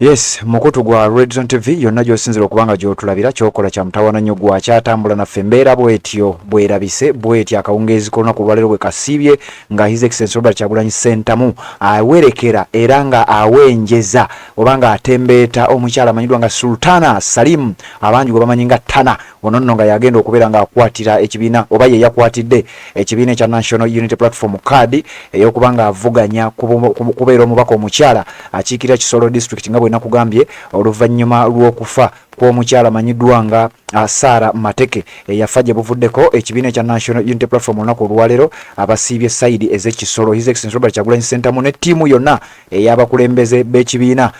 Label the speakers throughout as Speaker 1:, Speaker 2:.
Speaker 1: Yes, mukutu gwa Red Zone TV yonna gy'osinzira okubanga gy'otulabira kyokola kya mutawana nnyo gwa kyatambula naffe mbeera bwetyo bwerabise bwetyo akawungeezi k'olunaku lwaleero bwe kasiibye nga His Excellency Robert Kyagulanyi Ssentamu awerekera era nga awenjeza oba nga atembeeta omukyala amanyiddwa nga Sultana Salim abangi gwe bamanyi nga Tana ono nno nga yagenda okubeera ng'akwatira ekibiina oba ye yakwatidde ekibiina ekya National Unity Platform CAD ey'okuba nga avuganya kubeera omubaka omukyala akiikirira Kisoro District nga bwe nakugambye oluvannyuma lw'okufa kw'omukyala amanyiddwa nga Sarah Mateke yafa gye buvuddeko ekibiina ekya National Unity Platform olunaku olwaleero abasiibye sayidi ez'Ekisoro. His Excellency Robert Kyagulanyi Ssentamu ne ttiimu yonna ey'abakulembeze b'ekibiina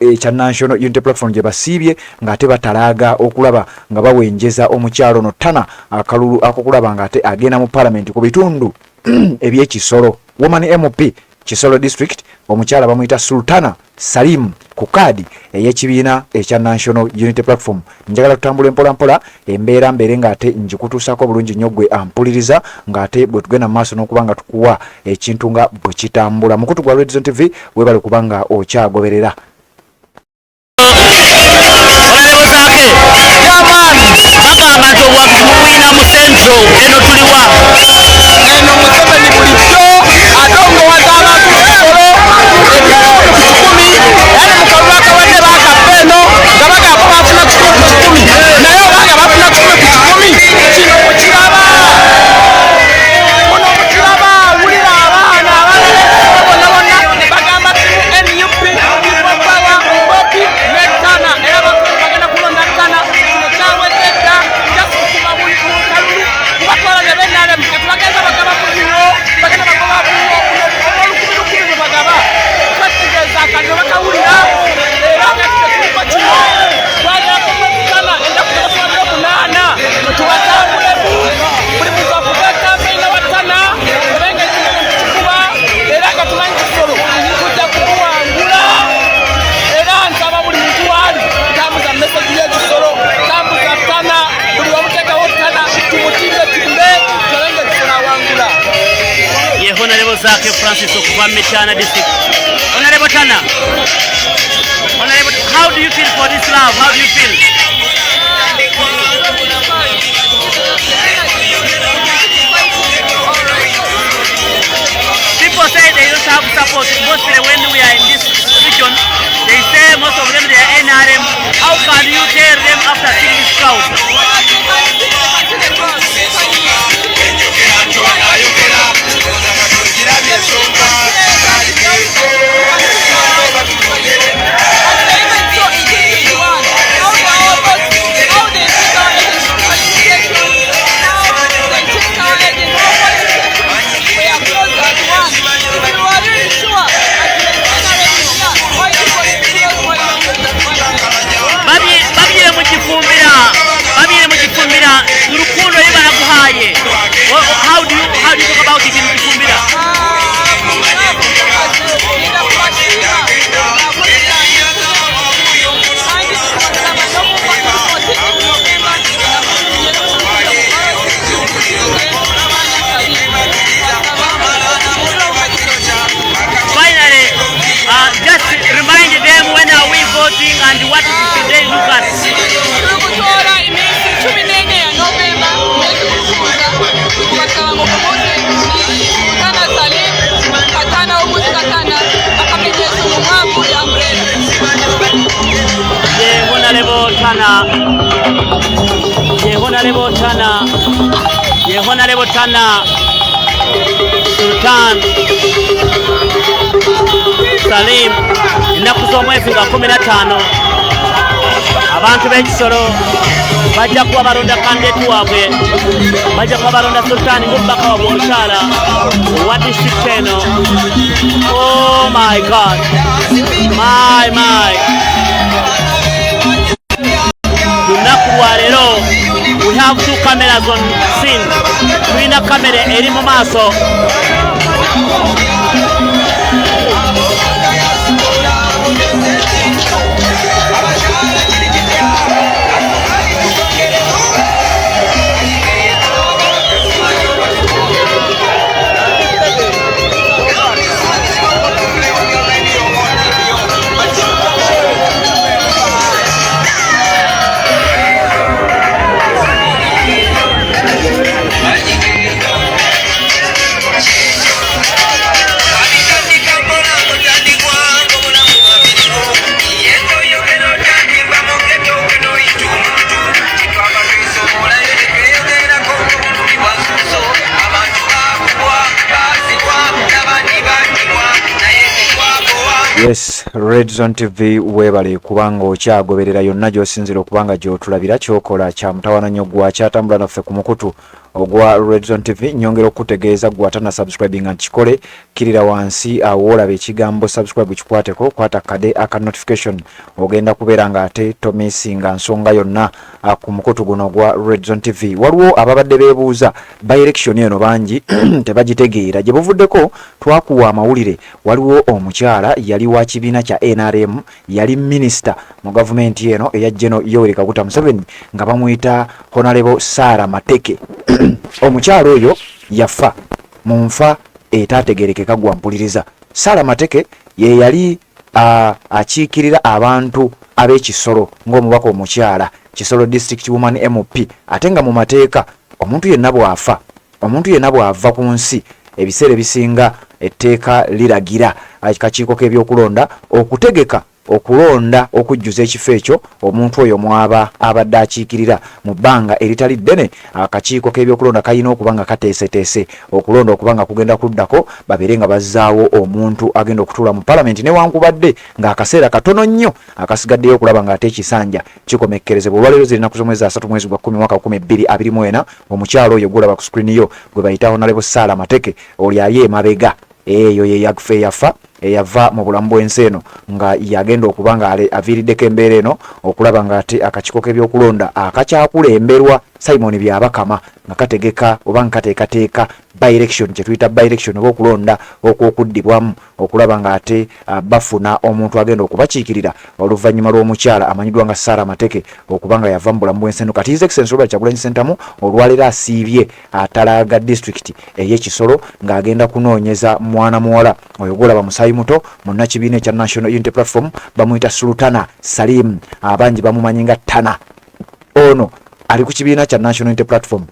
Speaker 1: ekya National Unity Platform gye basiibye ng'ate batalaaga okulaba nga bawenjeza omukyalo ono Tana akalulu ak'okulaba ng'ate agenda mu Parliament ku bitundu eby'Ekisoro. Woman MP Kisoro District omukyala bamuyita Sultana Salim ku kaadi ey'ekibiina ekya National Unity Platform. Njagala tutambula mpola mpola embeera mbeere ng'ate njikutuusaako bulungi nnyo gwe ampuliriza ng'ate bwe tugenda mu maaso n'okuba nga tukuwa ekintu nga bwe kitambula. Mukutu gwa Red Zone TV weebale kuba nga okyagoberera.
Speaker 2: Zake Francis okuva Mechana district. Honorable Tana, Honorable, how do you feel for this love? How do you feel? People say they don't have support, mostly when we are in this region. They say most of them they are NRM. How can you tell them after seeing this crowd? How do you talk about it in Kikumbira? Finally, just remind them when are we voting and what did they look at? Honorable Tana Sultan Salim ennaku z'omwezi nga 15 abantu b'Ekisoro bajja kuba balonda kandidate waabwe, bajja kuba balonda Sultan ng'omubaka waabwe omukyala owa district eno. Oh my God, my lunaku lwa leero we have two cameras on scene. Tulina kamera eri mu maaso.
Speaker 1: Yes, Red Zone TV webale kubanga okyagoberera yonna gy'osinzira okubanga gy'otulabira kyokola kya mutawana nnyo gwa kyatambula naffe ku mukutu ogwa Red Zone TV. Nyongera okutegeeza gwatana subscribing nti kikole kirira wansi awo olaba ekigambo subscribe kikwateko, kwata kade aka notification ogenda kubeera nga ate tomisinga nsonga yonna ku mukutu guno gwa Red Zone TV. Waliwo ababadde beebuuza by-election eno bangi tebagitegeera. Gye buvuddeko twakuwa amawulire, waliwo omukyala yali wa kibiina kya NRM, yali minisita mu gavumenti eno eya General Yoweri Kaguta Museveni nga bamuyita Honorable Sarah Mateke. Omukyala oyo yafa mu nfa etaategerekeka gwa mpuliriza. Sarah Mateke ye yali akiikirira abantu ab'Ekisolo ng'omubaka omukyala, Kisolo District Woman MP, ate nga mu mateeka omuntu yenna bw'ava ku nsi ebiseera ebisinga etteeka liragira akakiiko k'ebyokulonda okutegeka okulonda okujjuza ekifo ekyo omuntu oyo mwaba abadde akiikirira mu bbanga eritali ddene. Akakiiko k'ebyokulonda kalina okuba nga kateeseteese okulonda okuba nga kugenda kuddako babeere nga bazzaawo omuntu agenda okutuula mu palamenti, newankubadde ng'akaseera katono nnyo akasigaddeyo okulaba ng'ate ekisanja kikomekkerezebwa. Olwaleero zirina ku mwezi 3 mwezi gwa 10 mwaka 2024 omukyalo oyo gulaba ku screen yo gwe bayita Honorable Sarah Mateke oli aye emabega eyo ye yafa eyava mu bulamu bw'ensi eno nga yagenda okuba nga aviiriddeko embeera eno okulaba nga ate akakiiko k'ebyokulonda akakyakulemberwa Simon Byabakama nga kategeka oba nga kateekateeka by-election, kye tuyita by-election oba okulonda okw'okuddibwamu okulaba nga ate bafuna omuntu agenda okubakiikirira oluvannyuma lw'omukyala amanyiddwa nga Sarah Mateke okuba nga yava mu bulamu bw'ensi eno. Kati His Excellency Robert Kyagulanyi Ssentamu olwaleero asiibye Atalaga district ey'Ekisolo ng'agenda kunoonyeza mwana muwala oyo gwolaba musayi muto munna kibiina ekya National Unity Platform bamuyita Sultana Salim, abangi bamumanyi nga Tana. Ono ali ku kibiina kya National Unity Platform.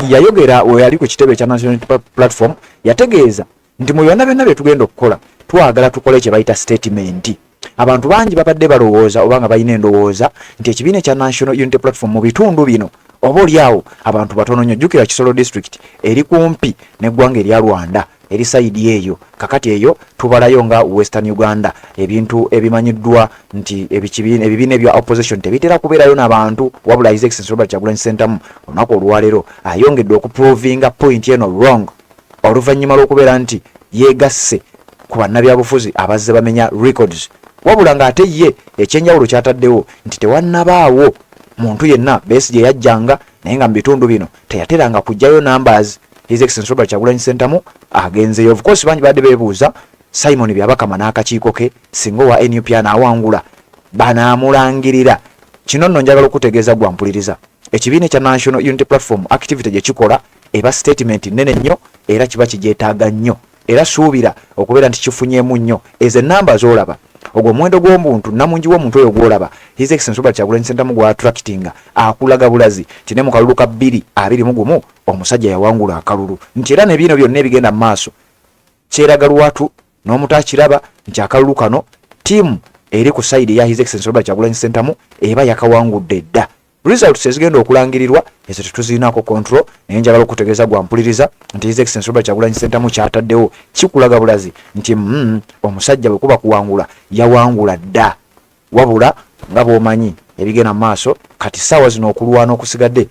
Speaker 1: Yayogera we ali ku kitebe ekya National Unity Platform, yategeeza nti mu byonna byonna bye tugenda okukola twagala tukole kye bayita statement. Abantu bangi babadde balowooza oba nga balina endowooza nti ekibiina ekya National Unity Platform mu bitundu bino oba oliawo abantu batono nnyo. Jjukira Kisolo district eri kumpi n'eggwanga erya Rwanda eri sayidi eyo, kakati eyo tubalayo nga Western Uganda. Ebintu ebimanyiddwa nti ebibiina ebya opposition tebitera kubeerayo n'abantu, wabula His Excellency Robert Kyagulanyi Ssentamu olunaku olwaleero ayongedde okuprovinga point eno wrong oluvannyuma lw'okubeera nti yeegasse ku bannabyabufuzi abazze bamenya records, wabula ng'ate ye ekyenjawulo kyataddewo nti tewannabaawo muntu yenna Besigye yajjanga naye nga mu bitundu bino teyateranga kujjayo numbers. His Excellency Robert Kyagulanyi Ssentamu agenzeyo. Of course bangi badde beebuuza Simon Byabakama n'akakiiko ke singa owa NUP anaawangula banaamulangirira. Kino nno njagala okutegeeza gwa mpuliriza, ekibiina ekya National Unity Platform activity gye kikola eba statement nnene nnyo era kiba kigyetaaga nnyo, era suubira okubeera nti kifunyeemu nnyo ezo ennamba z'olaba ogwo omuwendo gw'omuntu namungi w'omuntu oyo gw'olaba His Excellency Robert Kyagulanyi Ssentamu gwa attractinga akulaga bulazi kine mu kalulu ka 2021 omusajja yawangula akalulu nti era n'ebino byonna ebigenda mu maaso kyeraga lwatu n'omuntu akiraba nti akalulu kano tiimu eri ku sayidi ya His Excellency Robert Kyagulanyi Ssentamu eba yakawangudde dda. Results ezigenda okulangirirwa ezo tetuzirinaako control, naye njagala okutegeeza gwa mpuliriza nti His Excellency Robert Kyagulanyi Ssentamu kyataddewo kikulaga bulazi nti omusajja bwe kuba kuwangula yawangula dda, wabula nga bw'omanyi ebigenda mu maaso kati ssaawa zino okulwana okusigadde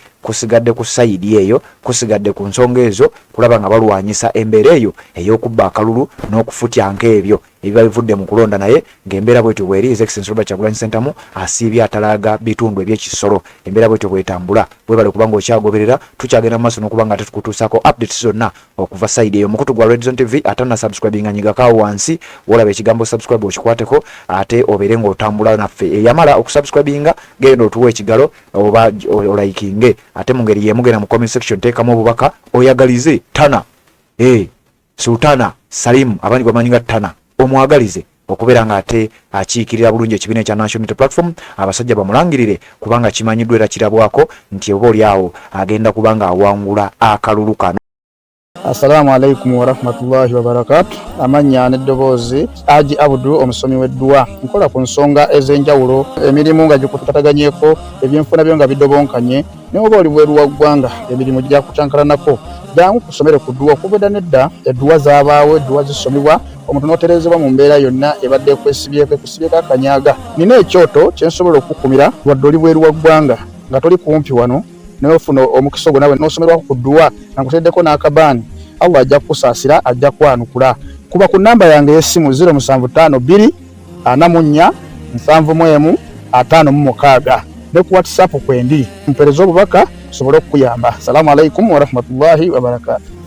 Speaker 1: ku sayidi eyo, kusigadde ku nsonga ezo kulaba nga balwanyisa embeera eyo ey'okubba akalulu n'okufutyanka ebyo ebiba bivudde mu kulonda. Naye ng'embeera bwetyo bweri His Excellency Robert Kyagulanyi Ssentamu asiibye Atalaga bitundu eby'Ekisolo. Embeera bwetyo bwetambula bwebale kubanga okyagoberera tukyagenda mu maaso n'okuba nga tetukutuusaako updates zonna okuva sayidi eyo. Mukutu gwa Red Zone TV atana subscribing anyigakaawo wansi wolaba ekigambo subscribe okikwateko ate obeere ng'otambula naffe. Eyamala okusubscribinga genda otuwa ekigalo oba olaikinge ate mu ngeri yemugenda mu comment section teekamu obubaka oyagalize Tana Sultana Salim abandi bamanyi nga Tana omwagalize okubeera nga ate akiikirira bulungi ekibiina ekya National Unity Platform. Abasajja bamulangirire kubanga kimanyiddwa era kirabwako nti oba oliawo agenda kubanga awangula akalulu kano.
Speaker 3: Assalamu alaikum wa rahmatullahi wa barakatuh. Amanya n'eddoboozi Haji Abdu omusomi w'eddua. Nkola ku nsonga ez'enjawulo, emirimu nga gikutukaganyeeko, ebyenfuna byo nga bidobonkanye, ne oba oli bweru wa ggwanga emirimu gya kucankalanako jangu kusomere ku dduwa okubeda nedda edduwa zaabaawo edduwa zisomebwa omuntu n'oterezebwa mu mbeera yonna ebadde ekusibyeko akanyaga. Nina ekyoto kye nsobola okukumira wadde oli bweru wa ggwanga nga toli kumpi wano n'ofuna omukisa ogwo nawe n'osomerwako ku dduwa nga nkuteddeko n'akabaani, Allah ajja kukusaasira, ajja kwanukula. Kuba ku nnamba yange y'essimu 0752 44 71 56 ne ku WhatsApp kwendi mpereza obubaka sobole okukuyamba. Assalamu alaikum wa rahmatullahi wa barakatuh.